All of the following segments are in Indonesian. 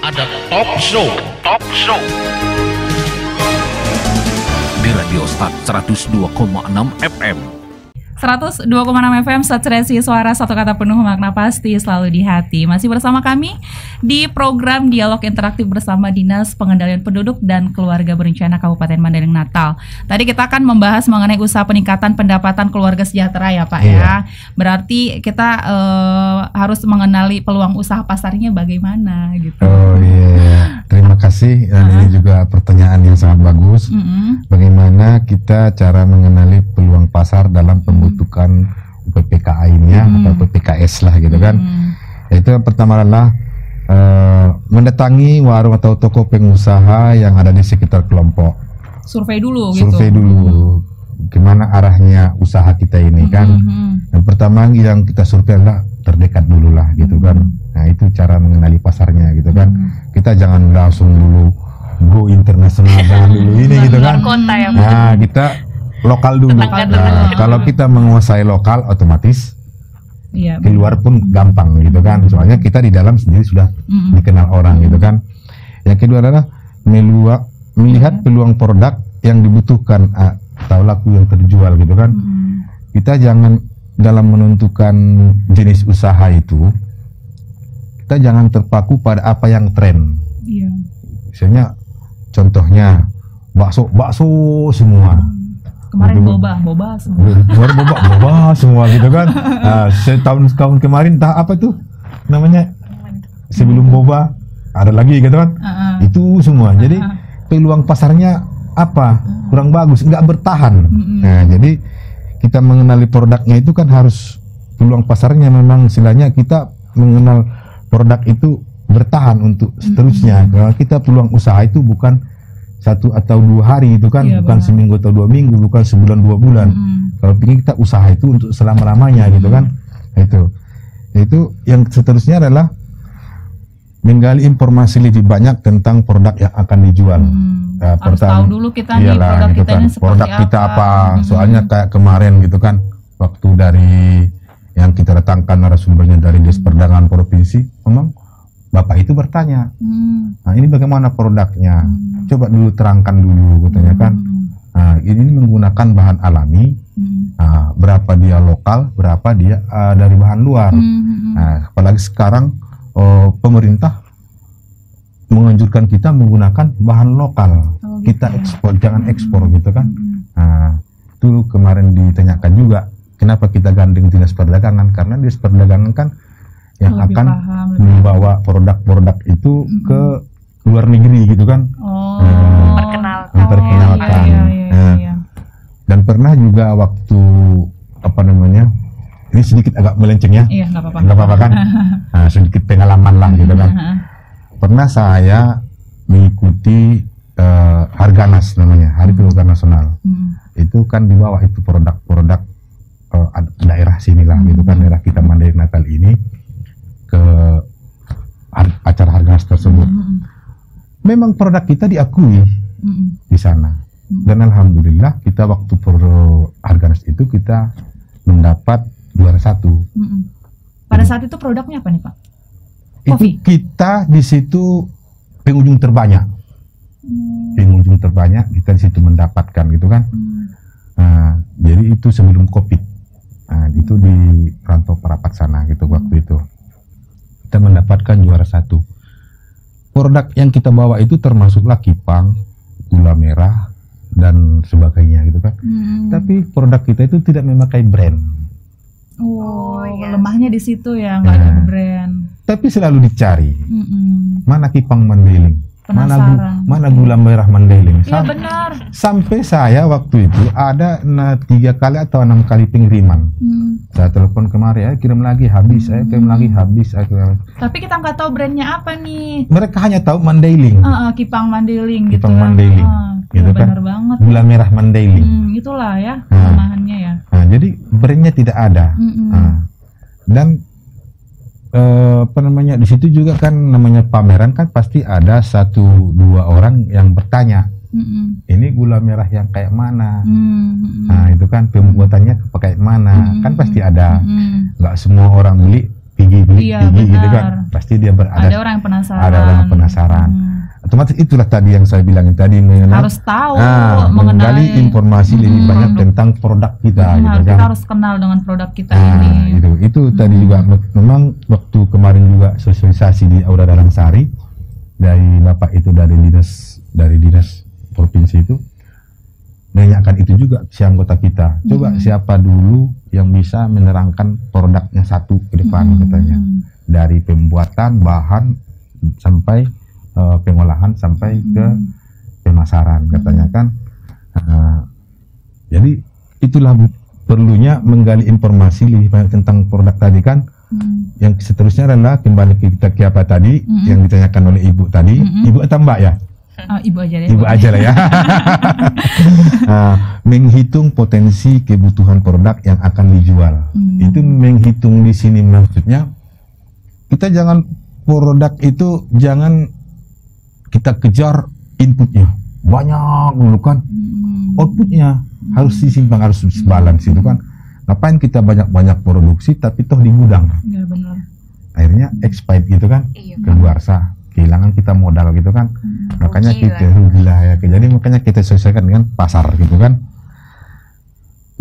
ada talk show di Radio Start 102,6 FM. 102,6 FM, Saturasi Suara, satu kata penuh makna pasti selalu di hati. Masih bersama kami di program Dialog Interaktif bersama Dinas Pengendalian Penduduk dan Keluarga Berencana Kabupaten Mandailing Natal. Tadi kita akan membahas mengenai usaha peningkatan pendapatan keluarga sejahtera ya Pak ya. Berarti kita harus mengenali peluang usaha pasarnya bagaimana gitu. Oh iya, terima kasih. Dan ini juga pertanyaan yang sangat bagus. Bagaimana kita cara mengenali peluang pasar dalam pembentukan UPPKI-nya atau PPKS lah gitu kan. Itu yang pertama adalah mendatangi warung atau toko pengusaha yang ada di sekitar kelompok. Survei dulu gitu. Survei dulu. Gimana arahnya usaha kita ini kan. Yang pertama yang kita survei adalah terdekat dulu lah gitu kan. Nah itu cara mengenali pasarnya gitu kan. Kita jangan langsung dulu go internasional, jangan dulu ini gitu kan. Kota ya, nah kita lokal dulu. Nah, kalau kita menguasai lokal otomatis keluar pun gampang gitu kan. Soalnya kita di dalam sendiri sudah dikenal orang gitu kan. Yang kedua adalah melihat peluang produk yang dibutuhkan atau laku yang terjual gitu kan. Kita jangan dalam menentukan jenis usaha itu, kita jangan terpaku pada apa yang tren. Misalnya contohnya bakso semua. Kemarin boba semua gitu kan. Setahun kemarin apa tuh namanya, sebelum boba ada lagi gitu kan. Itu semua. Jadi peluang pasarnya apa? Kurang bagus, nggak bertahan. Nah, jadi kita mengenali produknya itu kan harus peluang pasarnya memang istilahnya kita mengenal produk itu bertahan untuk seterusnya. Kalau kita peluang usaha itu bukan 1 atau 2 hari itu kan, bukan seminggu atau 2 minggu, bukan sebulan 2 bulan. Kalau ingin kita usaha itu untuk selama-lamanya gitu kan. Itu yang seterusnya adalah menggali informasi lebih banyak tentang produk yang akan dijual. Harus tahu dulu kita nih produk gitu kita kan. ini seperti Produk kita apa. Soalnya kayak kemarin gitu kan, waktu dari yang kita datangkan narasumbernya dari Dinas Perdagangan Provinsi, memang Bapak itu bertanya, nah ini bagaimana produknya? Coba dulu terangkan dulu, katanya kan. Nah, ini menggunakan bahan alami, berapa dia lokal, berapa dia dari bahan luar. Nah, apalagi sekarang pemerintah menganjurkan kita menggunakan bahan lokal. Kita ekspor, jangan ekspor gitu kan. Nah, dulu kemarin ditanyakan juga, kenapa kita gandeng Dinas Perdagangan? Karena Dinas Perdagangan kan yang akan membawa produk-produk itu ke luar negeri gitu kan. Memperkenalkan. Dan pernah juga waktu apa namanya, ini sedikit agak melenceng ya. Iya, nggak apa-apa kan. Nah, sedikit pengalaman lah gitu kan. Pernah saya mengikuti Harganas namanya, Hari Keluarga Nasional. Itu kan dibawa itu produk-produk daerah sinilah gitu kan, daerah kita Mandailing Natal ini ke acara Harganas tersebut. Memang produk kita diakui di sana. Dan alhamdulillah kita waktu Harganas itu kita mendapat juara 1. Pada saat itu produknya apa nih Pak? Itu kita di situ pengunjung terbanyak. Pengunjung terbanyak kita di situ mendapatkan gitu kan. Nah, jadi itu sebelum Covid. Nah, itu di Rantau Parapat sana gitu waktu itu. Kita mendapatkan juara 1. Produk yang kita bawa itu termasuklah kipang, gula merah dan sebagainya gitu kan. Tapi produk kita itu tidak memakai brand. Lemahnya di situ ya, nggak ada brand. Tapi selalu dicari. Mana kipang Mandailing? Mana gula merah Mandailing? Iya benar. Sampai saya waktu itu ada 3 kali atau 6 kali pengiriman. Saya telepon kemarin, kirim lagi habis, kirim lagi habis. Tapi kita nggak tahu brandnya apa nih. Mereka hanya tahu Mandailing. Kipang Mandailing gitu. Kipang Mandailing. Gitu kan. Benar banget. Gula merah Mandailing. Itulah ya kelemahannya ya. Nah, jadi brandnya tidak ada. Dan apa namanya, di situ juga kan namanya pameran kan pasti ada 1-2 orang yang bertanya, ini gula merah yang kayak mana. Nah itu kan pembuatannya pakai mana, kan pasti ada. Nggak semua orang beli gigi Iya, gitu benar. kan, pasti dia Ada orang yang penasaran. ada orang yang penasaran. Otomatis itulah tadi yang saya bilangin tadi, Harus tahu menggali informasi lebih banyak tentang produk kita gitu kita kan. harus kenal dengan produk kita ini. Itu tadi juga memang waktu kemarin juga sosialisasi di Aura Dalam Sari dari Bapak itu dari dinas provinsi itu menanyakan itu juga si anggota kita. Coba siapa dulu yang bisa menerangkan produknya satu ke depan katanya. Dari pembuatan bahan sampai pengolahan sampai ke pemasaran katanya kan. Jadi itulah perlunya menggali informasi lebih banyak tentang produk tadi kan. Yang seterusnya adalah kembali ke kita ke apa tadi yang ditanyakan oleh ibu tadi. Ibu atau mbak ya? Ibu aja deh. Ibu aja lah ya. Menghitung potensi kebutuhan produk yang akan dijual. Itu menghitung di sini maksudnya kita jangan produk itu jangan kita kejar inputnya banyak dulu kan, outputnya harus disimpang, harus balance itu kan. Ngapain kita banyak produksi tapi toh di gudang, ya, benar. akhirnya expired gitu kan, keluar sah, kehilangan kita modal gitu kan. Makanya kita rugi lah ya. Jadi makanya kita sesuaikan dengan pasar gitu kan.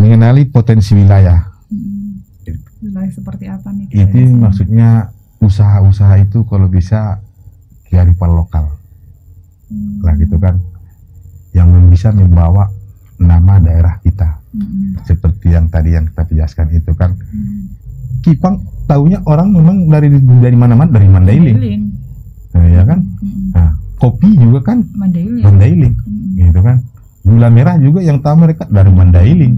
Mengenali potensi wilayah. Wilayah seperti apa nih? Itu maksudnya usaha-usaha itu kalau bisa kearifan lokal lah gitu kan, yang bisa membawa nama daerah kita. Seperti yang tadi yang kita jelaskan itu kan. Kipang taunya orang memang dari mana-mana, dari Mandailing. Ya kan. Nah, kopi juga kan Mandailing. Gitu kan. Gula merah juga yang tahu mereka dari Mandailing.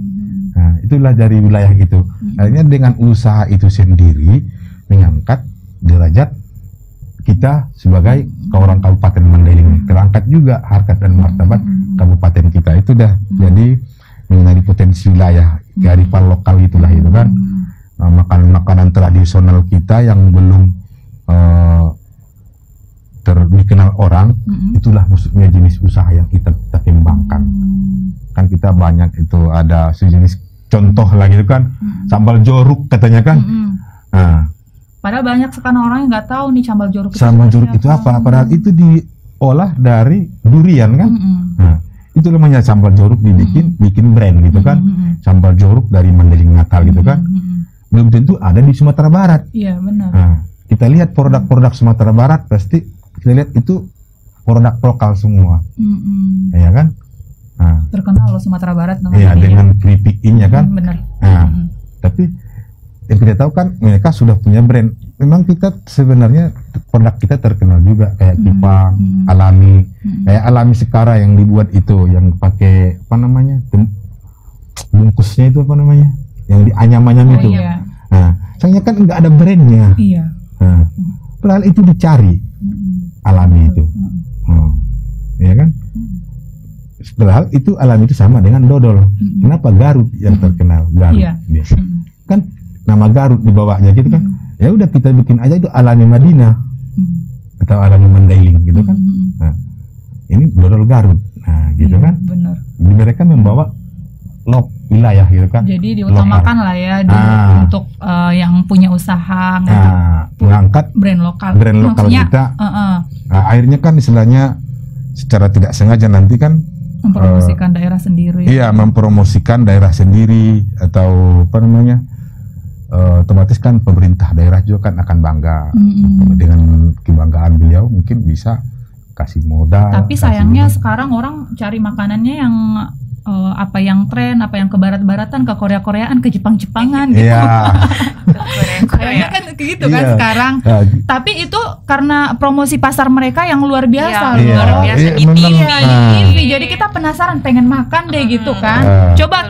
Nah, itulah dari wilayah itu. Akhirnya dengan usaha itu sendiri mengangkat derajat kita sebagai orang Kabupaten Mandailing. Terangkat juga harkat dan martabat kabupaten kita itu dah. Jadi mengenai potensi wilayah, kearifan lokal itulah itu kan. Makanan-makanan tradisional kita yang belum dikenal orang, itulah maksudnya jenis usaha yang kita kembangkan. Kan kita banyak itu ada sejenis contoh lagi itu kan, sambal joruk katanya kan. Nah, padahal banyak sekarang orang yang nggak tahu nih sambal joruk. Sambal joruk itu apa? Padahal itu diolah dari durian kan. Nah, itu namanya sambal joruk bikin brand gitu kan. Sambal joruk dari Mandailing Natal gitu kan. Belum tentu ada di Sumatera Barat. Iya, benar. Nah, kita lihat produk-produk Sumatera Barat pasti kita lihat itu produk lokal semua. Ya kan? Nah, terkenal loh Sumatera Barat namanya. Iya, dengan keripik ini kan. Benar. Nah, tapi yang kita tahu kan mereka sudah punya brand. Memang kita sebenarnya produk kita terkenal juga kayak Kipang, Alami. Kayak Alami sekarang yang dibuat itu yang pakai apa namanya? Bungkusnya itu apa namanya? Yang dianyam-anyam itu. Iya. Nah, sayangnya kan nggak ada brandnya. Iya. Nah, padahal itu dicari Alami itu. Ya kan? Padahal itu Alami itu sama dengan dodol. Kenapa Garut yang terkenal? Garut. Iya. Kan nama Garut di bawahnya gitu kan. Ya udah kita bikin aja itu Alami Madinah atau Alami Mandailing gitu kan. Nah, ini dodol Garut. Nah, gitu kan. Benar. Mereka membawa wilayah gitu kan. Jadi diutamakan lokal lah ya untuk yang punya usaha mengangkat brand lokal maksudnya, kita. Nah, akhirnya kan istilahnya secara tidak sengaja nanti kan mempromosikan daerah sendiri. Iya, mempromosikan daerah sendiri atau apa namanya? Otomatis kan pemerintah daerah juga kan akan bangga dengan kebanggaan beliau, mungkin bisa kasih modal. Tapi sayangnya sekarang orang cari makanannya yang apa yang tren, apa yang ke barat-baratan, ke Korea-Koreaan, ke Jepang-Jepangan gitu. Iya. Kayaknya kan gitu kan sekarang. Tapi itu karena promosi pasar mereka yang luar biasa, luar biasa di TV. Jadi kita penasaran, pengen makan deh gitu kan. Coba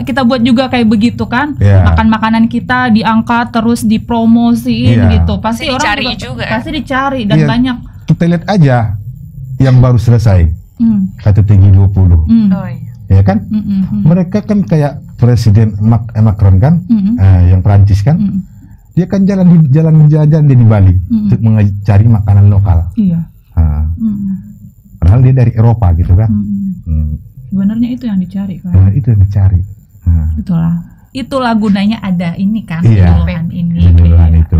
kita buat juga kayak begitu kan. Makan makanan kita diangkat terus dipromosiin gitu. Pasti orang juga pasti dicari dan banyak. Kita lihat aja yang baru selesai. KTT G20. Ya kan, mereka kan kayak Presiden Macron kan, yang Prancis kan, dia kan jalan dia di Bali untuk mencari makanan lokal. Iya. Padahal dia dari Eropa gitu kan. Sebenarnya itu yang dicari kan. Itu yang dicari. Itulah gunanya ada ini kan, iya, ini. itu.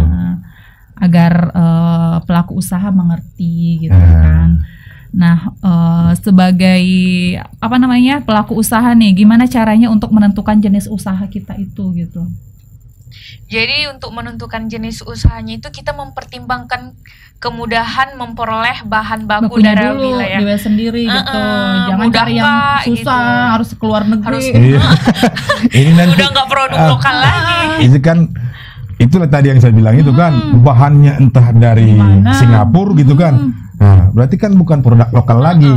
agar pelaku usaha mengerti gitu kan. Nah, sebagai pelaku usaha nih, gimana caranya untuk menentukan jenis usaha kita itu gitu? Jadi untuk menentukan jenis usahanya itu kita mempertimbangkan kemudahan memperoleh bahan baku dari wilayah sendiri gitu. Jangan cari yang susah, gitu. Harus keluar negeri. Ini nanti udah nggak produk lokal lagi. Itu kan, itulah tadi yang saya bilang itu kan, bahannya entah dari Singapura gitu kan. Nah, berarti kan bukan produk lokal lagi.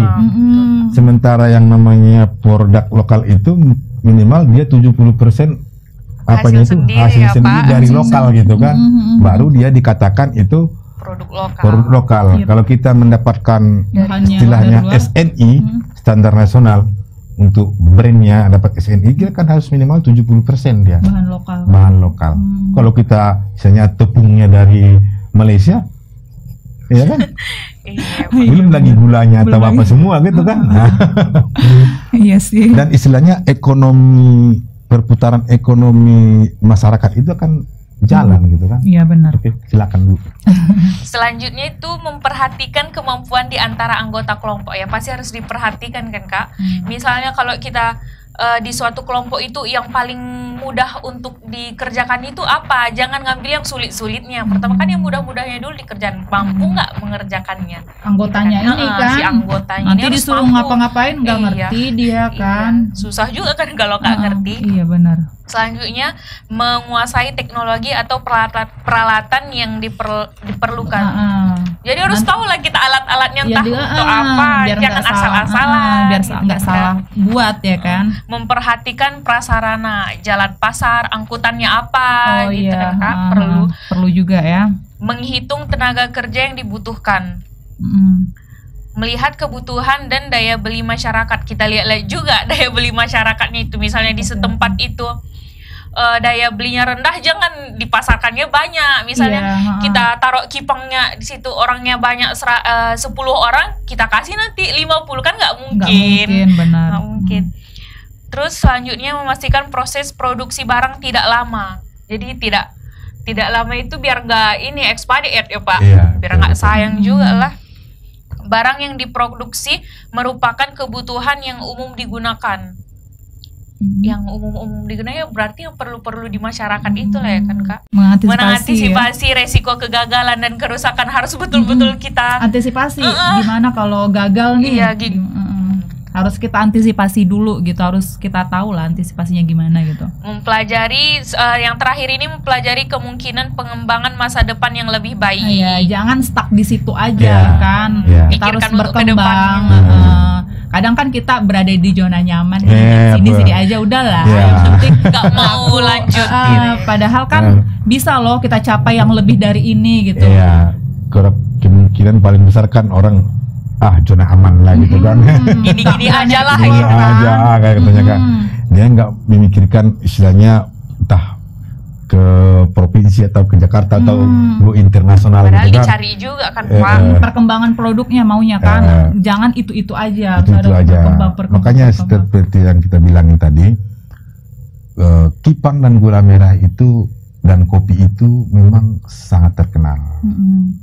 Sementara yang namanya produk lokal itu minimal dia 70% apanya itu hasil sendiri dari lokal gitu kan. Baru dia dikatakan itu produk lokal. Kalau kita mendapatkan istilahnya SNI, standar nasional, untuk brandnya dapat SNI, dia kan harus minimal 70% dia bahan lokal. Kalau kita misalnya tepungnya dari Malaysia, ya kan, belum lagi gulanya atau apa semua gitu kan. Iya sih. Dan istilahnya perputaran ekonomi masyarakat itu akan jalan gitu kan. Iya benar. Oke, silakan Bu. Selanjutnya itu memperhatikan kemampuan di antara anggota kelompok, ya pasti harus diperhatikan kan Kak. Misalnya kalau kita di suatu kelompok itu yang paling mudah untuk dikerjakan itu apa? Jangan ngambil yang sulit-sulitnya. Pertama kan yang mudah-mudahnya dulu dikerjakan. Mampu nggak mengerjakannya? Anggotanya gitu kan? Ini kan. Si anggotanya nanti ini disuruh ngapa-ngapain nggak ngerti dia kan. Susah juga kan kalau nggak ngerti. Iya benar. Selanjutnya menguasai teknologi atau peralatan yang diperlukan. Jadi harus tahu lah kita alat-alatnya entah untuk apa, jangan asal-asalan. Biar nggak salah buat ya kan. Memperhatikan prasarana, jalan pasar, angkutannya apa, gitu kan Kak. Perlu juga ya. Menghitung tenaga kerja yang dibutuhkan. Melihat kebutuhan dan daya beli masyarakat. Kita lihat juga daya beli masyarakatnya itu. Misalnya di setempat itu daya belinya rendah, jangan dipasarkannya banyak. Misalnya kita taruh kipangnya di situ, orangnya banyak 10 orang, kita kasih nanti 50, kan nggak mungkin. Benar. Nggak mungkin. Terus selanjutnya memastikan proses produksi barang tidak lama. Jadi tidak lama itu biar nggak expired ya Pak. Biar nggak sayang juga lah. Barang yang diproduksi merupakan kebutuhan yang umum digunakan. Yang umum digunakan berarti yang perlu di masyarakat itulah ya kan Kak. Mengantisipasi resiko kegagalan dan kerusakan harus betul-betul kita antisipasi. Gimana kalau gagal nih? Iya gitu. Harus kita antisipasi dulu gitu, harus kita tahu lah antisipasinya gimana gitu. Mempelajari yang terakhir ini mempelajari kemungkinan pengembangan masa depan yang lebih baik. Jangan stuck di situ aja kan. Kita harus berkembang. Kadang kan kita berada di zona nyaman, sini aja udahlah. Yang penting nggak mau lanjut. Padahal kan bisa loh kita capai yang lebih dari ini gitu. Kemungkinan paling besar kan orang zona aman lah gitu kan. Gini-gini aja lah gitu kan. Kayak katanya kan. Dia nggak memikirkan istilahnya entah ke provinsi atau ke Jakarta atau go internasional padahal gitu kan. Dicari juga kan Pak. Perkembangan produknya maunya kan. Jangan itu aja. Itu aja. Makanya seperti yang kita bilangin tadi, Kipang dan gula merah itu dan kopi itu memang sangat terkenal,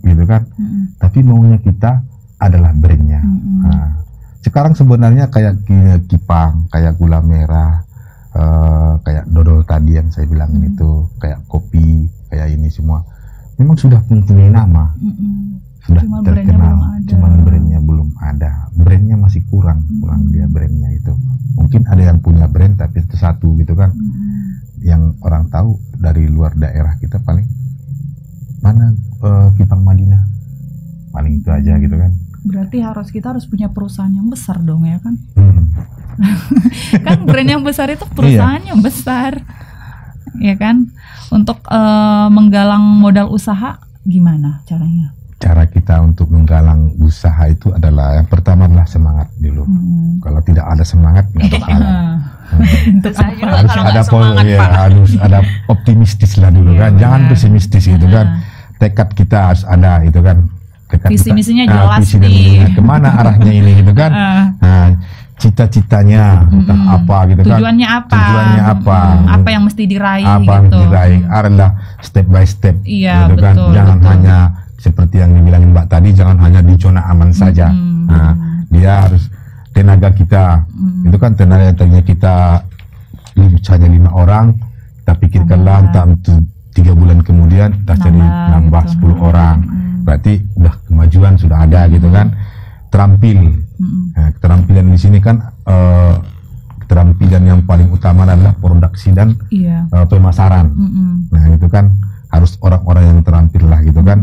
gitu kan. Tapi maunya kita adalah brandnya. Sekarang sebenarnya kayak Kipang, kayak gula merah, kayak dodol tadi yang saya bilang itu, kayak kopi, kayak ini semua, memang sudah mempunyai nama, sudah terkenal. Cuman brandnya belum ada. Brandnya masih kurang dia brandnya itu. Mungkin ada yang punya brand tapi itu satu gitu kan. Yang orang tahu dari luar daerah kita paling mana Kipang Madinah, paling itu aja gitu kan. Berarti kita harus punya perusahaan yang besar dong ya kan? Kan brand yang besar itu perusahaan yang besar, ya kan? Untuk menggalang modal usaha gimana caranya? Cara kita untuk menggalang usaha itu adalah yang pertama adalah semangat dulu. Kalau tidak ada semangat nggak bakalan. Harus ada optimistis lah dulu kan. Jangan pesimistis gitu kan. Tekad kita harus ada itu kan. Visi misinya jelas nih. Kemana arahnya ini gitu kan. Nah, cita-citanya, entah apa gitu kan. Tujuannya apa? Apa yang mesti diraih apa gitu. yang diraih adalah step by step. Iya, gitu kan. betul. Jangan hanya seperti yang dibilangin Mbak tadi, jangan hanya di zona aman saja. Nah, dia harus tenaga kita, itu kan tenaga kita hanya 5 orang, kita pikirkanlah entah itu 3 bulan kemudian kita jadi nambah gitu. 10 orang. Berarti udah kemajuan sudah ada gitu kan. Terampil. Nah, keterampilan di sini kan keterampilan yang paling utama adalah produksi dan pemasaran. Nah, itu kan harus orang-orang yang terampil lah gitu kan.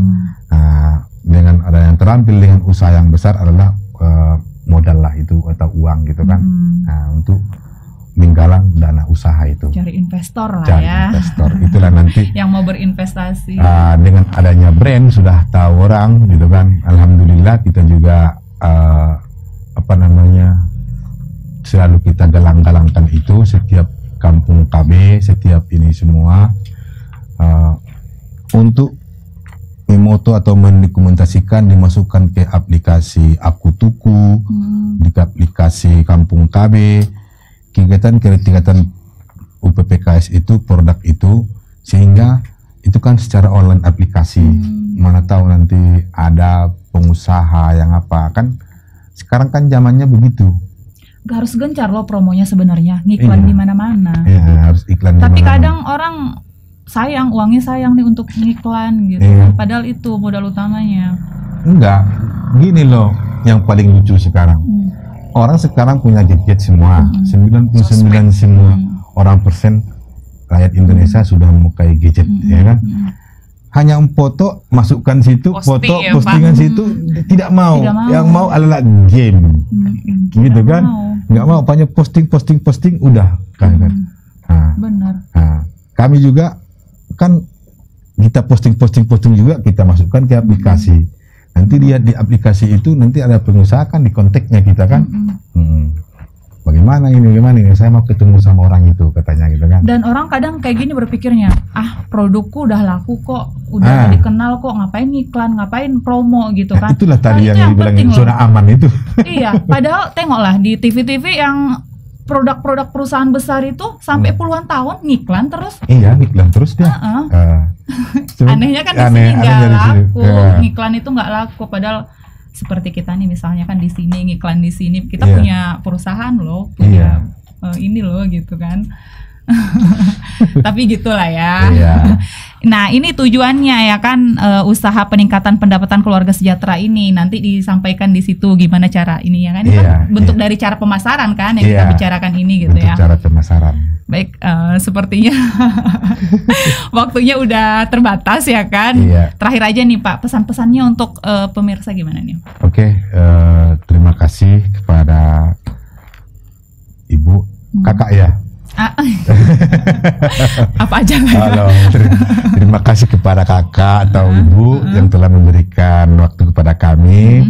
Nah, dengan ada yang terampil dengan usaha yang besar adalah modal lah itu atau uang gitu kan. Nah, untuk menggalang dana usaha itu. Cari investor lah Cari investor. Itulah nanti yang mau berinvestasi. Dengan adanya brand sudah tahu orang gitu kan. Alhamdulillah kita juga selalu kita galang-galangkan itu setiap kampung KB, setiap ini semua untuk memoto atau mendokumentasikan, dimasukkan ke aplikasi Akutuku, di aplikasi Kampung KB, kegiatan UPPKS itu, produk itu, sehingga itu kan secara online aplikasi. Mana tahu nanti ada pengusaha yang apa kan. Sekarang kan zamannya begitu. Gak harus gencar loh promonya sebenarnya, ngiklan di mana-mana. Iya, harus iklan. Tapi kadang orang sayang, uangnya sayang nih untuk ngiklan gitu. Padahal itu modal utamanya. Enggak, gini loh yang paling lucu sekarang. Orang sekarang punya gadget semua, 99 semua orang persen rakyat Indonesia sudah memakai gadget, ya kan? Hanya foto, masukkan situ, postingan situ, tidak mau. Yang mau adalah game, gitu kan? Nggak mau, hanya posting, udah kan? Benar. Nah, kami juga kan kita posting juga kita masukkan ke aplikasi. Nanti lihat di aplikasi itu nanti ada pengusaha kan di kontaknya kita kan. Bagaimana ini, saya mau ketemu sama orang itu katanya gitu kan. Dan orang kadang kayak gini berpikirnya, produkku udah laku kok, udah dikenal kok, ngapain ngiklan, ngapain promo gitu kan. Itulah tadi yang dibilangin zona aman itu. Iya, padahal tengoklah di TV-TV yang produk-produk perusahaan besar itu sampai puluhan tahun ngiklan terus. Iya, ngiklan terus dia. Anehnya kan di sini nggak laku, ngiklan itu nggak laku, padahal seperti kita nih misalnya kan di sini ngiklan di sini kita punya perusahaan loh, punya ini loh gitu kan. Tapi gitulah ya. Nah, ini tujuannya ya kan, usaha peningkatan pendapatan keluarga sejahtera ini nanti disampaikan di situ gimana cara ini ya kan. Ini kan bentuk dari cara pemasaran kan yang kita bicarakan ini gitu ya. Cara pemasaran. Baik, sepertinya waktunya udah terbatas ya kan. Terakhir aja nih Pak, pesan-pesannya untuk pemirsa gimana nih? Oke, terima kasih kepada Ibu, Kakak ya. Apa aja terima kasih kepada kakak atau ibu yang telah memberikan waktu kepada kami.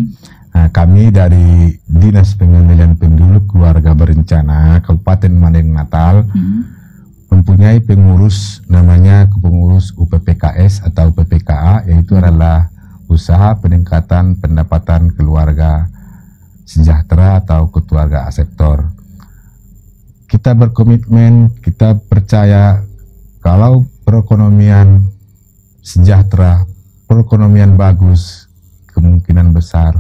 Kami dari Dinas Pengendalian Penduduk Keluarga Berencana Kabupaten Mandailing Natal mempunyai pengurus, namanya pengurus UPPKS atau PPKA, yaitu adalah Usaha Peningkatan Pendapatan Keluarga Sejahtera atau Keluarga Aseptor. Kita berkomitmen, kita percaya kalau perekonomian sejahtera, perekonomian bagus, kemungkinan besar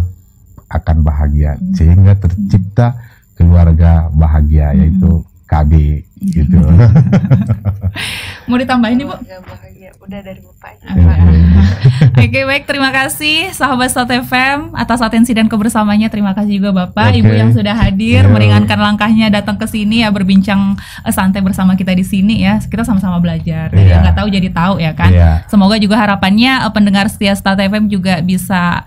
akan bahagia, sehingga tercipta keluarga bahagia, yaitu KB gitu. Mau ditambahin nih Bu? Bahagia, udah dari Bapak. Oke, baik, terima kasih sahabat Sat FM atas atensi dan kebersamaannya. Terima kasih juga Bapak, Ibu yang sudah hadir meringankan langkahnya datang ke sini ya, berbincang santai bersama kita di sini ya. Kita sama-sama belajar. Nggak tahu jadi tahu ya kan. Semoga juga harapannya pendengar setia Sat FM juga bisa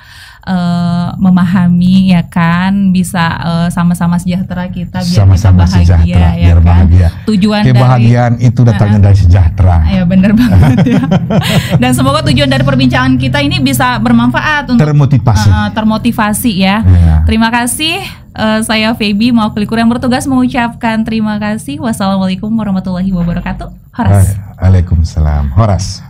memahami ya kan, bisa sama-sama sejahtera kita biar sama-sama kita bahagia ya kan. Tujuan kebahagiaan itu datangnya dari sejahtera. Ya benar banget ya. Dan semoga tujuan dari perbincangan kita ini bisa bermanfaat untuk termotivasi ya. Terima kasih. Saya Feby Maulikur yang bertugas mengucapkan terima kasih. Wassalamualaikum warahmatullahi wabarakatuh. Horas. Waalaikumsalam. Horas.